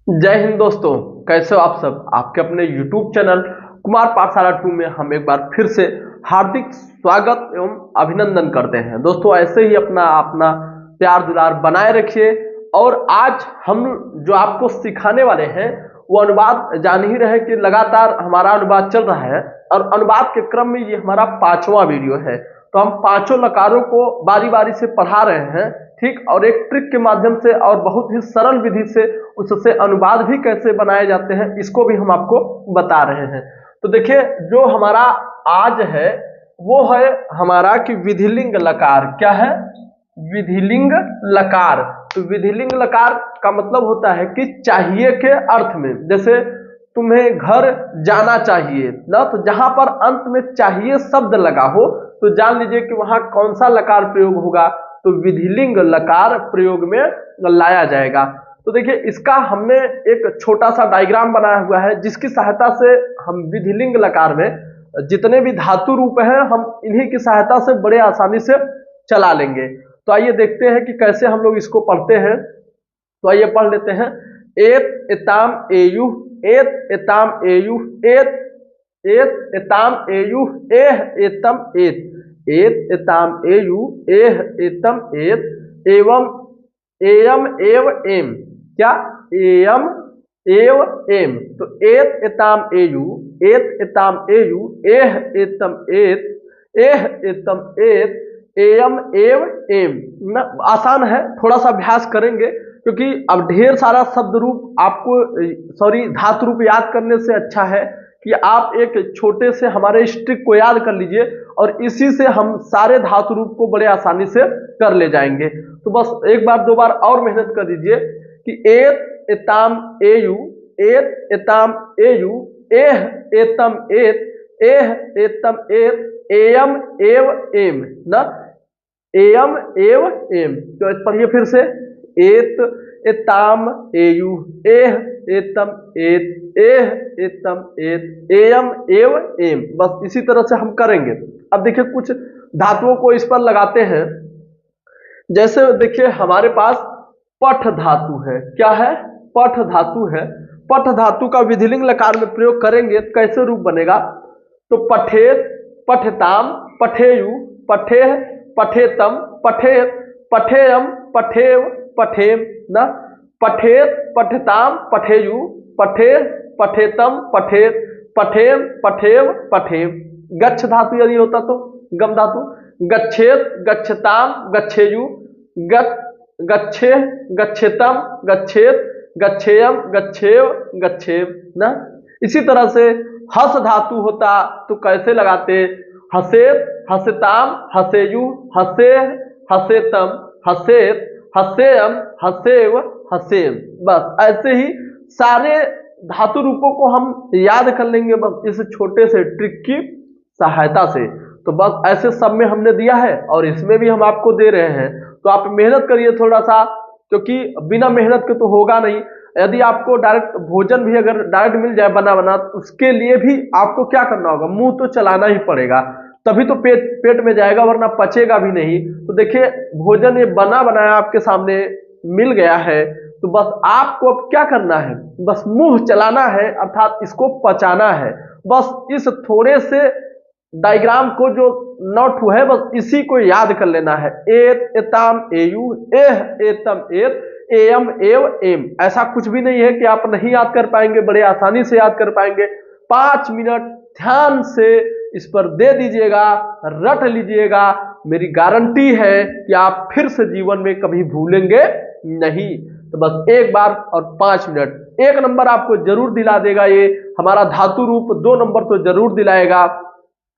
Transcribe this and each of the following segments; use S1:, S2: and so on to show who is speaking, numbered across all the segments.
S1: जय हिंद दोस्तों। कैसे हो आप सब। आपके अपने YouTube चैनल कुमार पाठशाला 2 में हम एक बार फिर से हार्दिक स्वागत एवं अभिनंदन करते हैं। दोस्तों ऐसे ही अपना अपना प्यार दुलार बनाए रखिए। और आज हम जो आपको सिखाने वाले हैं वो अनुवाद, जान ही रहे कि लगातार हमारा अनुवाद चल रहा है और अनुवाद के क्रम में ये हमारा 5वां वीडियो है। तो हम पांचों लकारों को बारी बारी से पढ़ा रहे हैं, ठीक, और एक ट्रिक के माध्यम से और बहुत ही सरल विधि से उससे अनुवाद भी कैसे बनाए जाते हैं इसको भी हम आपको बता रहे हैं। तो देखिए, जो हमारा आज है वो है हमारा कि विधिलिंग लकार। क्या है? विधिलिंग लकार। तो विधिलिंग लकार का मतलब होता है कि चाहिए के अर्थ में। जैसे तुम्हें घर जाना चाहिए ना, तो जहां पर अंत में चाहिए शब्द लगा हो तो जान लीजिए कि वहां कौन सा लकार प्रयोग होगा, तो विधिलिंग लकार प्रयोग में लाया जाएगा। तो देखिए, इसका हमने एक छोटा सा डायग्राम बनाया हुआ है जिसकी सहायता से हम विधिलिंग लकार में जितने भी धातु रूप हैं हम इन्हीं की सहायता से बड़े आसानी से चला लेंगे। तो आइए देखते हैं कि कैसे हम लोग इसको पढ़ते हैं। तो आइए पढ़ लेते हैं। एत एताम एयु, एत एताम एयु, एत एत एताम एयु, एह एतम एत, एत एताम एयु, एह एतम एत, एवं एयम एव एम। क्या? एयम एव एम। तो एत एताम एयु, एत एताम एयु, एह एतम एत, एह एतम एत, एयम एव एम। ना आसान है, थोड़ा सा अभ्यास करेंगे क्योंकि अब ढेर सारा शब्द रूप आपको धातु रूप याद करने से अच्छा है कि आप एक छोटे से हमारे इस ट्रिक को याद कर लीजिए और इसी से हम सारे धातु रूप को बड़े आसानी से कर ले जाएंगे। तो बस एक बार दो बार और मेहनत कर दीजिए कि एत एताम एयु, एत एताम एयु, एह एतम एत, एह एतम एत, एयम एव एम। ना एयम एव एम। तो पढ़िए फिर से। एत एताम एयु, एह एतम एत, एह एतम एत, एयम एव एम। बस इसी तरह से हम करेंगे। अब देखिए, कुछ धातुओं को इस पर लगाते हैं। जैसे देखिए, हमारे पास पठ धातु है। क्या है? पठ धातु है। पठ धातु का विधिलिंग लकार में प्रयोग करेंगे तो कैसे रूप बनेगा? तो पठेत, पठताम, पठेयु, पठेह, पठेतम, पठेत, पठेयम, पठेव, पठेम। ना पठेत, पठताम, पठेयु, पठेह, पठेतम, पठेत, पठेम, पठेव, पठेम। गच्छ धातु यदि होता तो गम धातु। गच्छेत, गच्छताम, गच्छेयु, गच्छे, गच्छेतम, गच्छेत, गच्छेयम, गच्छेव, गच्छेव। ना इसी तरह से हस धातु होता तो कैसे लगाते? हसेत, हसताम, हसेयु, हसे, हसेतम, हसेत, हसेयम, हसेव, हसेम। बस ऐसे ही सारे धातु रूपों को हम याद कर लेंगे बस इस छोटे से ट्रिक की सहायता से। तो बस ऐसे सब में हमने दिया है और इसमें भी हम आपको दे रहे हैं। तो आप मेहनत करिए थोड़ा सा, क्योंकि बिना मेहनत के तो होगा नहीं। यदि आपको डायरेक्ट भोजन भी अगर डायरेक्ट मिल जाए बना बना, तो उसके लिए भी आपको क्या करना होगा? मुंह तो चलाना ही पड़ेगा, तभी तो पेट में जाएगा, वरना पचेगा भी नहीं। तो देखिए, भोजन ये बना बनाया आपके सामने मिल गया है। तो बस आपको अब क्या करना है? बस मुंह चलाना है, अर्थात इसको पचाना है। बस इस थोड़े से डायग्राम को जो नोट हुआ है बस इसी को याद कर लेना है। एत एताम एयु, एह एतम एत, एयम एव एम। ऐसा कुछ भी नहीं है कि आप नहीं याद कर पाएंगे, बड़े आसानी से याद कर पाएंगे। 5 मिनट ध्यान से इस पर दे दीजिएगा, रट लीजिएगा। मेरी गारंटी है कि आप फिर से जीवन में कभी भूलेंगे नहीं। तो बस एक बार और 5 मिनट, 1 नंबर आपको जरूर दिला देगा ये हमारा धातु रूप, 2 नंबर तो जरूर दिलाएगा।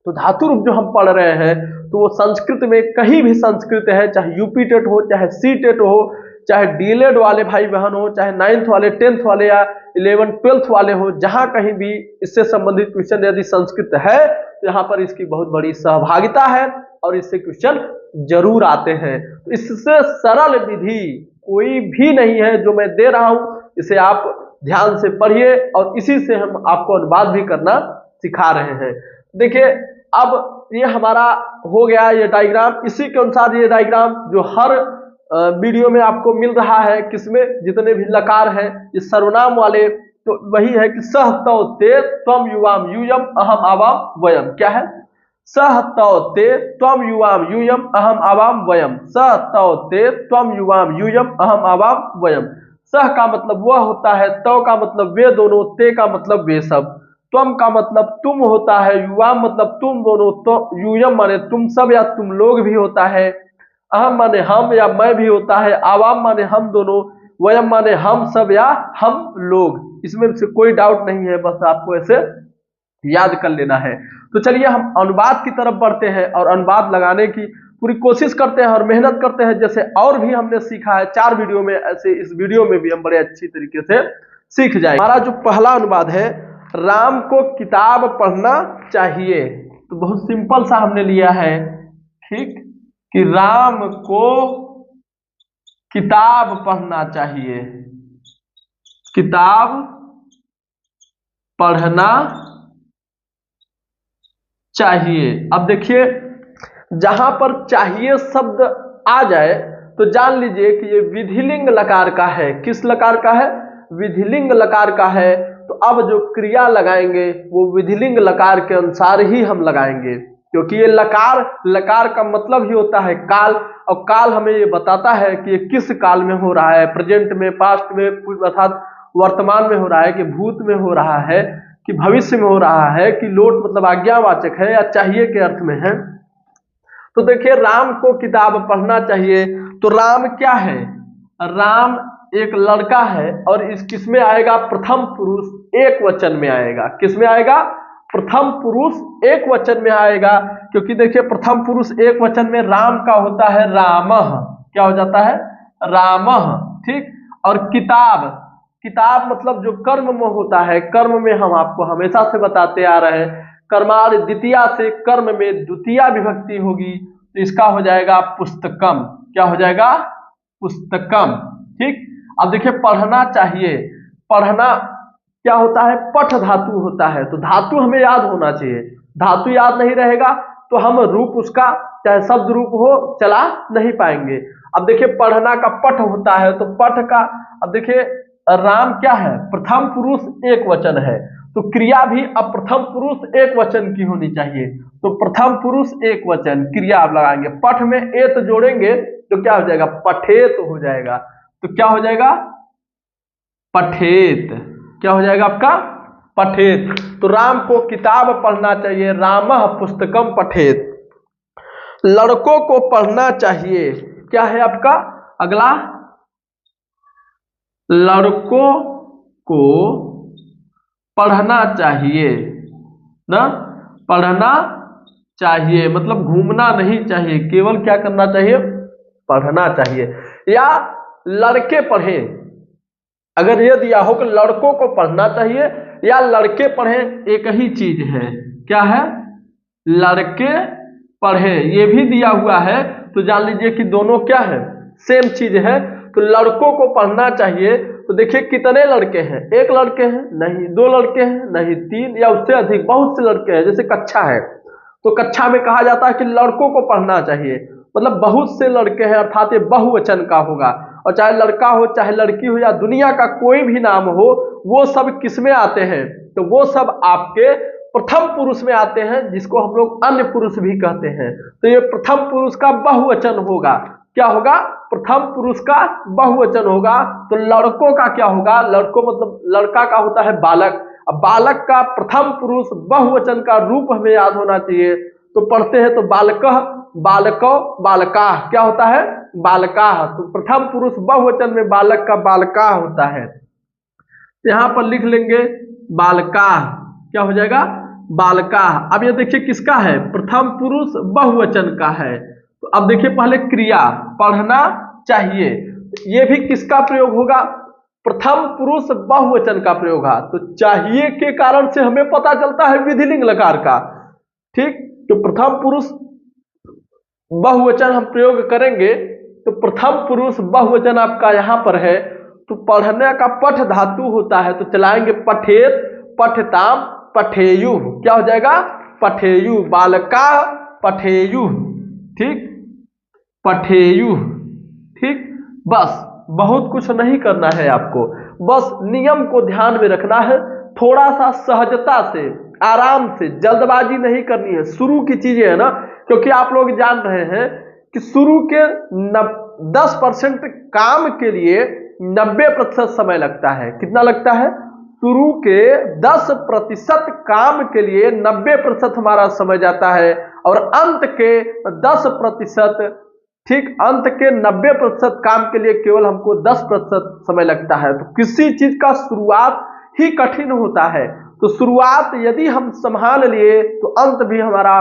S1: तो धातु रूप जो हम पढ़ रहे हैं तो वो संस्कृत में कहीं भी संस्कृत है, चाहे यूपी टेट हो, चाहे सी टेट हो, चाहे डीएलएड वाले भाई बहन हो, चाहे 9th वाले, 10th वाले या 11th 12th वाले हो, जहां कहीं भी इससे संबंधित क्वेश्चन यदि संस्कृत है तो यहाँ पर इसकी बहुत बड़ी सहभागिता है और इससे क्वेश्चन जरूर आते हैं। तो इससे सरल विधि कोई भी नहीं है जो मैं दे रहा हूं। इसे आप ध्यान से पढ़िए और इसी से हम आपको अनुवाद भी करना सिखा रहे हैं। देखिए, अब ये हमारा हो गया ये डायग्राम। इसी के अनुसार ये डायग्राम जो हर वीडियो में आपको मिल रहा है, किसमें, जितने भी लकार है ये सर्वनाम वाले, तो वही है कि सह तौ ते त्वम युवाम यूयम अहम आवाम वयम। क्या है? सह तौ ते त्वम युवाम यूयम अहम आवाम वयम। सह तौ ते त्वम युवाम यूयम अहम आवाम वयम। सह का मतलब वह होता है, तौ का मतलब वे दोनों, ते का मतलब वे सब, त्वम का मतलब तुम होता है, युवाम मतलब तुम दोनों, तो यूयम माने तुम सब या तुम लोग भी होता है, अहम माने हम या मैं भी होता है, आवाम माने हम दोनों, वयम माने हम सब या हम लोग। इसमें से कोई डाउट नहीं है, बस आपको ऐसे याद कर लेना है। तो चलिए हम अनुवाद की तरफ बढ़ते हैं और अनुवाद लगाने की पूरी कोशिश करते हैं और मेहनत करते हैं, जैसे और भी हमने सीखा है 4 वीडियो में, ऐसे इस वीडियो में भी हम बड़े अच्छी तरीके से सीख जाए। हमारा जो पहला अनुवाद है, राम को किताब पढ़ना चाहिए, तो बहुत सिंपल सा हमने लिया है, ठीक, कि राम को किताब पढ़ना चाहिए, किताब पढ़ना चाहिए। अब देखिए जहां पर चाहिए शब्द आ जाए तो जान लीजिए कि ये विधिलिंग लकार का है। किस लकार का है? विधिलिंग लकार का है। तो अब जो क्रिया लगाएंगे वो विधिलिंग लकार के अनुसार ही हम लगाएंगे, क्योंकि ये लकार, लकार का मतलब ही होता है काल, और काल हमें ये बताता है कि ये किस काल में हो रहा है, प्रेजेंट में, पास्ट में, अर्थात वर्तमान में हो रहा है, कि भूत में हो रहा है, कि भविष्य में हो रहा है, कि लोट मतलब आज्ञावाचक है या चाहिए के अर्थ में है। तो देखिए राम को किताब पढ़ना चाहिए, तो राम क्या है? राम एक लड़का है और इस किसमें आएगा? प्रथम पुरुष एक वचन में आएगा। किसमें आएगा? प्रथम पुरुष एक वचन में आएगा, क्योंकि देखिए प्रथम पुरुष एक वचन में राम का होता है रामः, क्या हो जाता है? रामः, ठीक। और किताब, किताब मतलब जो कर्म में होता है, कर्म में हम आपको हमेशा से बताते आ रहे हैं, कर्मादि द्वितीया से कर्म में द्वितीया विभक्ति होगी, तो इसका हो जाएगा पुस्तकम। क्या हो जाएगा? पुस्तकम, ठीक। अब देखिए पढ़ना चाहिए, पढ़ना क्या होता है? पठ धातु होता है, तो धातु हमें याद होना चाहिए। धातु याद नहीं रहेगा तो हम रूप उसका चाहे शब्द रूप हो चला नहीं पाएंगे। अब देखिए पढ़ना का पठ होता है, तो पठ का, अब देखिए राम क्या है? प्रथम पुरुष एक वचन है, तो क्रिया भी अब प्रथम पुरुष एक वचन की होनी चाहिए, तो प्रथम पुरुष एक वचन, क्रिया आप लगाएंगे, पठ में एत जोड़ेंगे तो क्या हो जाएगा? पठेत हो जाएगा। तो क्या हो जाएगा? पठेत। क्या हो जाएगा आपका? पठेत। तो राम को किताब पढ़ना चाहिए, रामः पुस्तकम पठेत। लड़कों को पढ़ना चाहिए, क्या है आपका अगला? लड़कों को पढ़ना चाहिए ना, पढ़ना चाहिए मतलब घूमना नहीं चाहिए, केवल क्या करना चाहिए? पढ़ना चाहिए। या लड़के पढ़े, अगर ये दिया हो कि लड़कों को पढ़ना चाहिए या लड़के पढ़े, एक ही चीज है। क्या है? लड़के पढ़े, ये भी दिया हुआ है, तो जान लीजिए कि दोनों क्या है? सेम चीज है। तो लड़कों को पढ़ना चाहिए, तो देखिए कितने लड़के हैं? एक लड़के हैं? नहीं। दो लड़के हैं? नहीं। तीन या उससे अधिक, बहुत से लड़के हैं। जैसे कक्षा है, तो कक्षा में कहा जाता है कि लड़कों को पढ़ना चाहिए, मतलब बहुत से लड़के हैं, अर्थात ये बहुवचन का होगा। और चाहे लड़का हो चाहे लड़की हो या दुनिया का कोई भी नाम हो, वो सब किस में आते हैं? तो वो सब आपके प्रथम पुरुष में आते हैं, जिसको हम लोग अन्य पुरुष भी कहते हैं। तो ये प्रथम पुरुष का बहुवचन होगा। क्या होगा? प्रथम पुरुष का बहुवचन होगा। तो लड़कों का क्या होगा? लड़कों मतलब लड़का का होता है बालक। अब बालक का प्रथम पुरुष बहुवचन का रूप हमें याद होना चाहिए। तो पढ़ते हैं तो बालकः, बालको, बालका, क्या होता है? बालका। तो प्रथम पुरुष बहुवचन में बालक का बालका होता है। यहां पर लिख लेंगे बालका। क्या हो जाएगा? बालका। अब ये देखिए किसका है? प्रथम पुरुष बहुवचन का है। तो अब देखिए पहले क्रिया पढ़ना चाहिए, ये भी किसका प्रयोग होगा? प्रथम पुरुष बहुवचन का प्रयोग है। तो चाहिए के कारण से हमें पता चलता है विधिलिंग लकार का, ठीक। तो प्रथम पुरुष बहुवचन हम प्रयोग करेंगे, तो प्रथम पुरुष बहुवचन आपका यहां पर है, तो पढ़ने का पठ धातु होता है, तो चलाएंगे पठेत, पठताम, पठेयु। क्या हो जाएगा? पठेयु। बालका पठेयु, ठीक, पठेयु, ठीक, बस बहुत कुछ नहीं करना है आपको, बस नियम को ध्यान में रखना है, थोड़ा सा सहजता से, आराम से, जल्दबाजी नहीं करनी है। शुरू की चीजें है ना, क्योंकि आप लोग जान रहे हैं कि शुरू के 10% काम के लिए 90% समय लगता है। कितना लगता है? शुरू के 10% काम के लिए 90% हमारा समय जाता है, और अंत के 10%, ठीक, अंत के 90% काम के लिए केवल हमको 10% समय लगता है। तो किसी चीज का शुरुआत ही कठिन होता है, तो शुरुआत यदि हम संभाल लिए तो अंत भी हमारा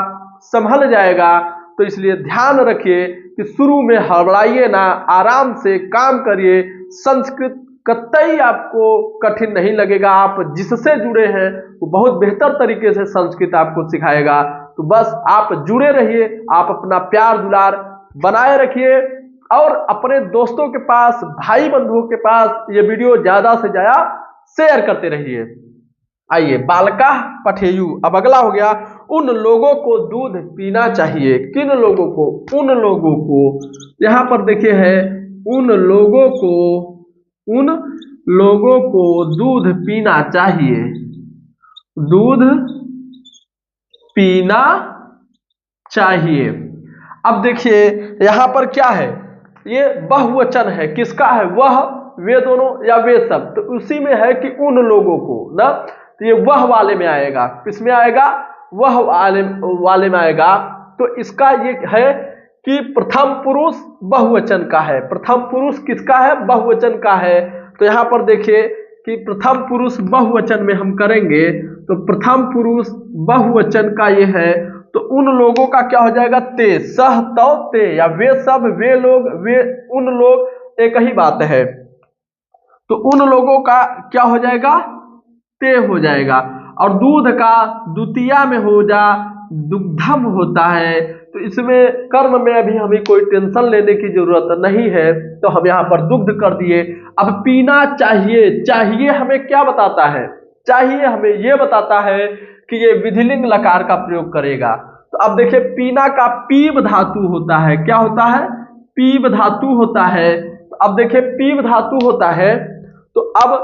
S1: संभल जाएगा। तो इसलिए ध्यान रखिए कि शुरू में हड़बड़ाइए ना, आराम से काम करिए। संस्कृत कतई आपको कठिन नहीं लगेगा, आप जिससे जुड़े हैं वो बहुत बेहतर तरीके से संस्कृत आपको सिखाएगा। तो बस आप जुड़े रहिए, आप अपना प्यार दुलार बनाए रखिए, और अपने दोस्तों के पास, भाई बंधुओं के पास ये वीडियो ज्यादा से ज्यादा शेयर करते रहिए। आइए, बालका पठेयु, अब अगला हो गया, उन लोगों को दूध पीना चाहिए। किन लोगों को? उन लोगों को। यहाँ पर देखिए है, उन लोगों को दूध पीना चाहिए। दूध पीना चाहिए। अब देखिए यहाँ पर क्या है, ये बहुवचन है, किसका है? वह, वे दोनों या वे सब। तो उसी में है कि उन लोगों को ना, तो ये वह वाले में आएगा। किसमें आएगा? वह वाले में आएगा। तो इसका ये है कि प्रथम पुरुष बहुवचन का है। प्रथम पुरुष किसका है? बहुवचन का है। तो यहाँ पर देखिए कि प्रथम पुरुष बहुवचन में हम करेंगे, तो प्रथम पुरुष बहुवचन का ये है, तो उन लोगों का क्या हो जाएगा? ते, सह, तौ, ते, या वे सब, वे लोग, वे, उन लोग, एक ही बात है। तो उन लोगों का क्या हो जाएगा? ते हो जाएगा। और दूध का द्वितीया में हो जा, दुग्धम होता है। तो इसमें कर्म में अभी हमें कोई टेंशन लेने की जरूरत नहीं है, तो हम यहाँ पर दुग्ध कर दिए। अब पीना चाहिए, चाहिए हमें क्या बताता है? चाहिए हमें ये बताता है कि ये विधिलिंग लकार का प्रयोग करेगा। तो अब देखिए, पीना का पीव धातु होता है। क्या होता है? पीव धातु होता है। तो अब देखिए, पीव धातु होता है, तो अब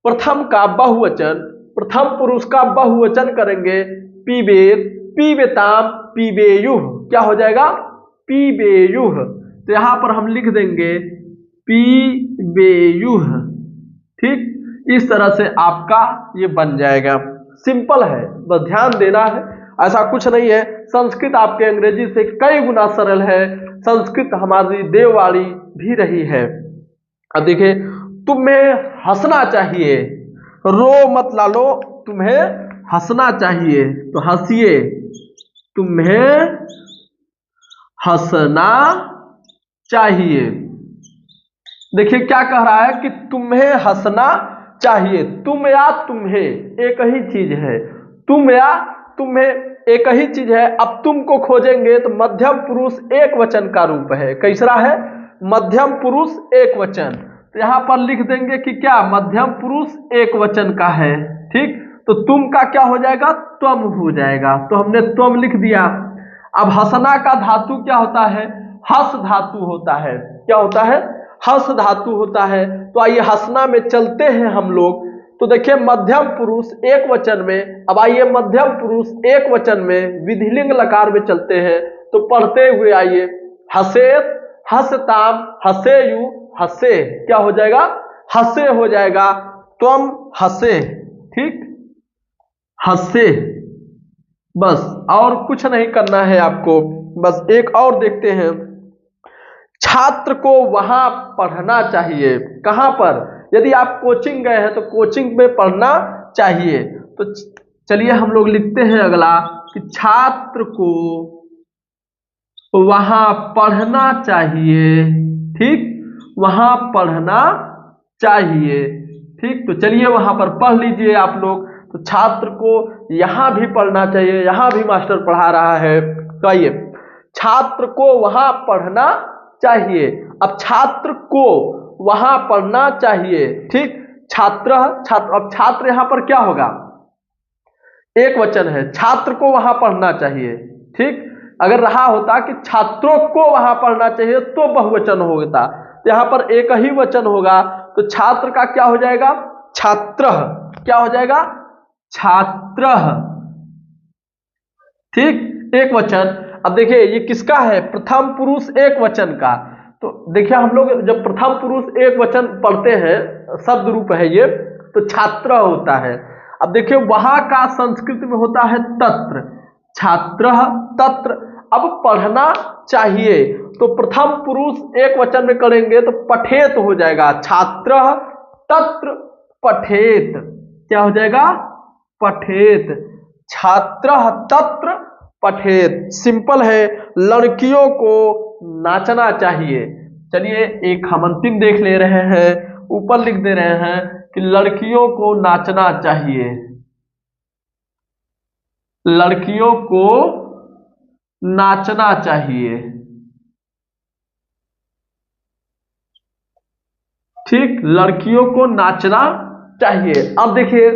S1: प्रथम का बहुवचन, प्रथम पुरुष का बहुवचन करेंगे, पीबेत, पीबेताम, पीबेयुः। क्या हो जाएगा? पीबेयुः। तो यहाँ पर हम लिख देंगे पीबेयुः। ठीक, इस तरह से आपका ये बन जाएगा। सिंपल है, बस ध्यान देना है, ऐसा कुछ नहीं है। संस्कृत आपके अंग्रेजी से कई गुना सरल है, संस्कृत हमारी देववाणी भी रही है। अब देखिए, तुम्हें हंसना चाहिए, रो मत लालो, तुम्हें हंसना चाहिए, तो हंसिए। तुम्हें हंसना चाहिए। देखिए क्या कह रहा है कि तुम्हें हंसना चाहिए। तुम या तुम्हें एक ही चीज है, तुम या तुम्हें एक ही चीज है। अब तुम को खोजेंगे तो मध्यम पुरुष एक वचन का रूप है। कैसा है? मध्यम पुरुष एक वचन। तो यहाँ पर लिख देंगे कि क्या? मध्यम पुरुष एक वचन का है। ठीक, तो तुम का क्या हो जाएगा? त्वम हो जाएगा। तो हमने त्वम लिख दिया। अब हंसना का धातु क्या होता है? हस धातु होता है। क्या होता है? हस धातु होता है। तो आइए हंसना में चलते हैं हम लोग। तो देखिए, मध्यम पुरुष एक वचन में, अब आइए मध्यम पुरुष एक वचन में विधिलिंग लकार में चलते हैं। तो पढ़ते हुए आइए, हसेत, हसताम, हसेयु, हसे। क्या हो जाएगा? हसे हो जाएगा। त्वम हसे। ठीक, हसे, बस और कुछ नहीं करना है आपको। बस एक और देखते हैं, छात्र को वहां पढ़ना चाहिए। कहां पर? यदि आप कोचिंग गए हैं तो कोचिंग में पढ़ना चाहिए। तो चलिए हम लोग लिखते हैं अगला कि छात्र को वहां पढ़ना चाहिए। ठीक, वहां पढ़ना चाहिए। ठीक, तो चलिए वहां पर पढ़ लीजिए आप लोग। तो छात्र को यहां भी पढ़ना चाहिए, यहां भी मास्टर पढ़ा रहा है। तो आइए, छात्र को वहां पढ़ना चाहिए। अब छात्र को वहां पढ़ना चाहिए। ठीक, छात्र, छात्र, अब छात्र यहां पर क्या होगा? एक वचन है, छात्र को वहां पढ़ना चाहिए। ठीक, अगर रहा होता कि छात्रों को वहां पढ़ना चाहिए तो बहुवचन होता, तो यहाँ पर एक ही वचन होगा, तो छात्र का क्या हो जाएगा, छात्रः, क्या हो जाएगा, छात्रः। ठीक, एक वचन। अब देखिए ये किसका है, प्रथम पुरुष एक वचन का। तो देखिए हम लोग जब प्रथम पुरुष एक वचन पढ़ते हैं, शब्द रूप है ये, तो छात्र होता है। अब देखिए वहां का संस्कृत में होता है तत्र, छात्रः तत्र। अब पढ़ना चाहिए तो प्रथम पुरुष एक वचन में करेंगे तो पठेत हो जाएगा, छात्रः तत्र पठेत, क्या हो जाएगा, पठेत, छात्रः तत्र पठेत। सिंपल है, लड़कियों को नाचना चाहिए। चलिए एक हम अंतिम देख ले रहे हैं, ऊपर लिख दे रहे हैं कि लड़कियों को नाचना चाहिए, लड़कियों को नाचना चाहिए। ठीक, लड़कियों को नाचना चाहिए। अब देखिए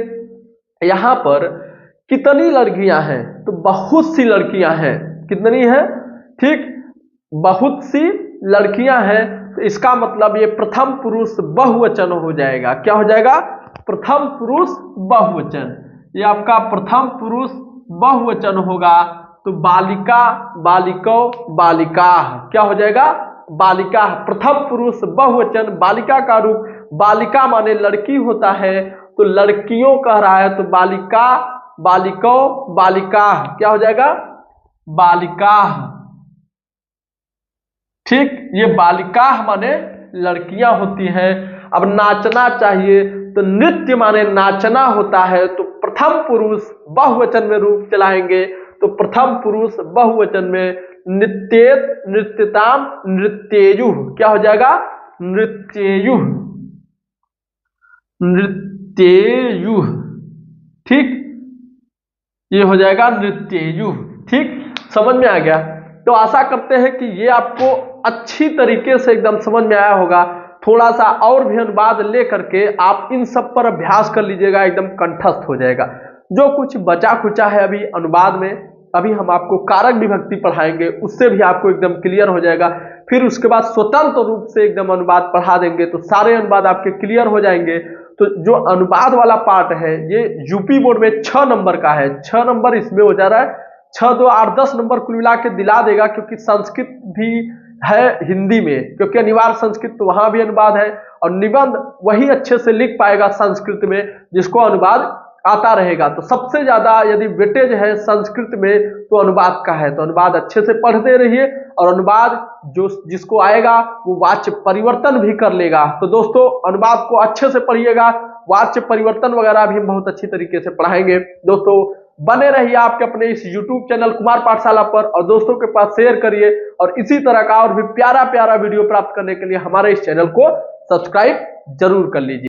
S1: यहां पर कितनी लड़कियां हैं, तो बहुत सी लड़कियां हैं। कितनी हैं, ठीक, बहुत सी लड़कियां हैं। तो इसका मतलब ये प्रथम पुरुष बहुवचन हो जाएगा। क्या हो जाएगा, प्रथम पुरुष बहुवचन। ये आपका प्रथम पुरुष बहुवचन होगा। तो बालिका, बालिको, बालिका, क्या हो जाएगा, बालिका। प्रथम पुरुष बहुवचन, बालिका का रूप, बालिका माने लड़की होता है, तो लड़कियों कह रहा है, तो बालिका, बालिको, बालिका, क्या हो जाएगा, बालिका। ठीक, ये बालिका माने लड़कियां होती हैं। अब नाचना चाहिए, तो नृत्य माने नाचना होता है, तो प्रथम पुरुष बहुवचन में रूप चलाएंगे, तो प्रथम पुरुष बहुवचन में नृत्येत, नृत्यताम, नृत्येयुः, क्या हो जाएगा, नृत्येयुः, नृत्येयुः। ठीक, ये हो जाएगा नृत्येयुः। ठीक, समझ में आ गया। तो आशा करते हैं कि ये आपको अच्छी तरीके से एकदम समझ में आया होगा। थोड़ा सा और भी अनुवाद ले करके आप इन सब पर अभ्यास कर लीजिएगा, एकदम कंठस्थ हो जाएगा। जो कुछ बचा खुचा है अभी अनुवाद में, अभी हम आपको कारक विभक्ति पढ़ाएंगे, उससे भी आपको एकदम क्लियर हो जाएगा। फिर उसके बाद स्वतंत्र रूप से एकदम अनुवाद पढ़ा देंगे, तो सारे अनुवाद आपके क्लियर हो जाएंगे। तो जो अनुवाद वाला पार्ट है ये यूपी बोर्ड में 6 नंबर का है, 6 नंबर इसमें हो जा रहा है। 6 2 8 10 नंबर कुल मिला के दिला देगा, क्योंकि संस्कृत भी है हिंदी में, क्योंकि अनिवार्य संस्कृत तो वहां भी अनुवाद है, और निबंध वही अच्छे से लिख पाएगा संस्कृत में जिसको अनुवाद आता रहेगा। तो सबसे ज्यादा यदि वेटेज है संस्कृत में तो अनुवाद का है, तो अनुवाद अच्छे से पढ़ते रहिए, और अनुवाद जो जिसको आएगा वो वाच्य परिवर्तन भी कर लेगा। तो दोस्तों अनुवाद को अच्छे से पढ़िएगा, वाच्य परिवर्तन वगैरह भी हम बहुत अच्छी तरीके से पढ़ाएंगे। दोस्तों बने रहिए आपके अपने इस YouTube चैनल कुमार पाठशाला पर, और दोस्तों के पास शेयर करिए, और इसी तरह का और भी प्यारा प्यारा वीडियो प्राप्त करने के लिए हमारे इस चैनल को सब्सक्राइब जरूर कर लीजिए।